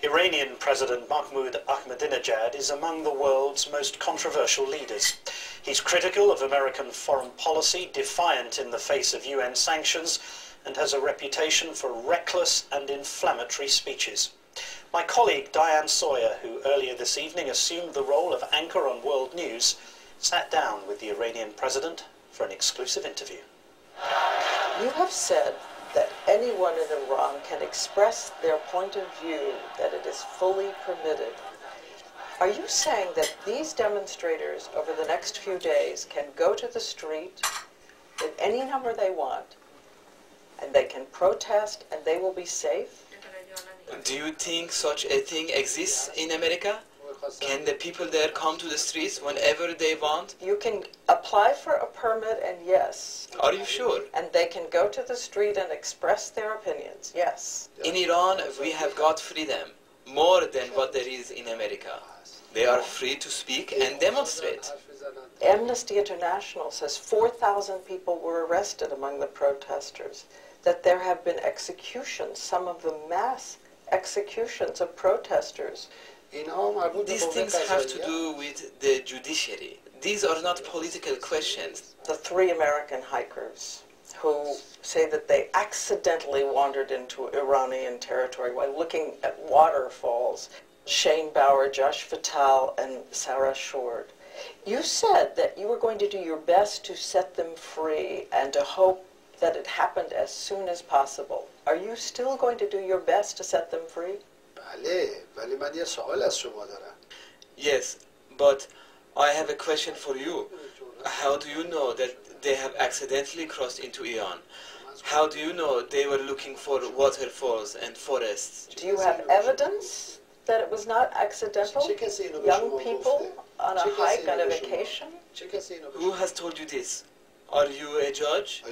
Iranian President Mahmoud Ahmadinejad is among the world's most controversial leaders. He's critical of American foreign policy, defiant in the face of UN sanctions, and has a reputation for reckless and inflammatory speeches. My colleague Diane Sawyer, who earlier this evening assumed the role of anchor on World News, sat down with the Iranian president for an exclusive interview. You have said that anyone in Iran can express their point of view, that it is fully permitted. Are you saying that these demonstrators over the next few days can go to the street in any number they want, and they can protest and they will be safe? Do you think such a thing exists in America? Can the people there come to the streets whenever they want? You can apply for a permit, and yes. Are you sure? And they can go to the street and express their opinions, yes. In Iran, we have got freedom, more than what there is in America. They are free to speak and demonstrate. Amnesty International says 4,000 people were arrested among the protesters, that there have been executions, some of the mass executions of protesters. These things have to do with the judiciary. These are not political questions. The 3 American hikers who say that they accidentally wandered into Iranian territory while looking at waterfalls, Shane Bauer, Josh Vital, and Sarah Short. You said that you were going to do your best to set them free and to hope that it happened as soon as possible. Are you still going to do your best to set them free? Yes, but I have a question for you. How do you know that they have accidentally crossed into Iran? How do you know they were looking for waterfalls and forests? Do you have evidence that it was not accidental? Young people on a hike, on a vacation? Who has told you this? Are you a judge?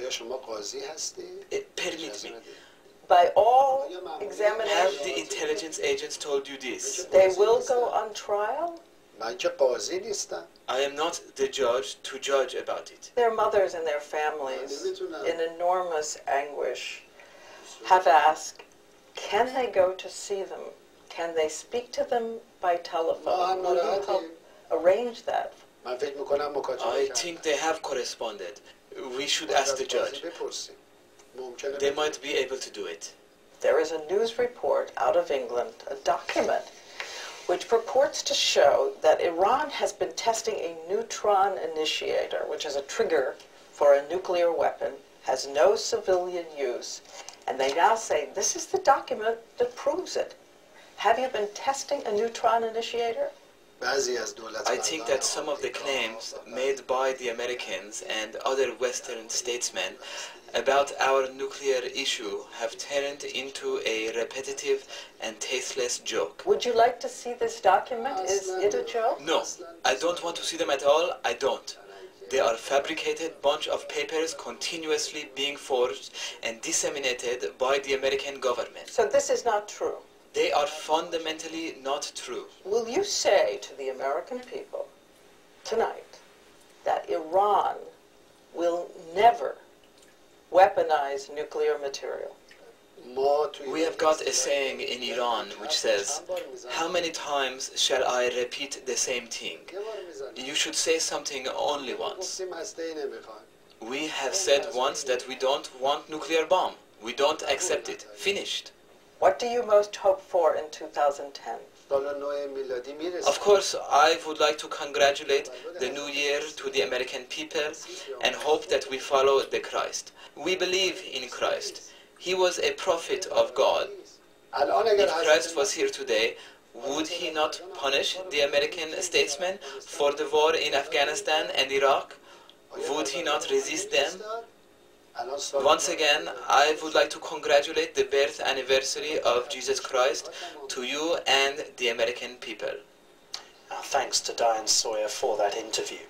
Permit me. By all Have examinations, the intelligence agents told you this? they will go on trial? I am not the judge to judge about it. Their mothers and their families, in enormous anguish, have asked, can they go to see them? Can they speak to them by telephone? Will you help arrange that? I think they have corresponded. We should ask the judge. They might be able to do it. There is a news report out of England, a document, which purports to show that Iran has been testing a neutron initiator, which is a trigger for a nuclear weapon, has no civilian use, and they now say this is the document that proves it. Have you been testing a neutron initiator? I think that some of the claims made by the Americans and other Western statesmen about our nuclear issue have turned into a repetitive and tasteless joke. Would you like to see this document? Is it a joke? No, I don't want to see them at all. I don't. They are fabricated bunch of papers continuously being forged and disseminated by the American government. So this is not true? They are fundamentally not true. Will you say to the American people tonight that Iran will never weaponize nuclear material? We have got a saying in Iran which says, how many times shall I repeat the same thing? You should say something only once. We have said once that we don't want nuclear bomb. We don't accept it. Finished. What do you most hope for in 2010? Of course, I would like to congratulate the new year to the American people and hope that we follow the Christ. We believe in Christ. He was a prophet of God. If Christ was here today, would he not punish the American statesmen for the war in Afghanistan and Iraq? Would he not resist them? Once again, I would like to congratulate the birth anniversary of Jesus Christ to you and the American people. Thanks to Diane Sawyer for that interview.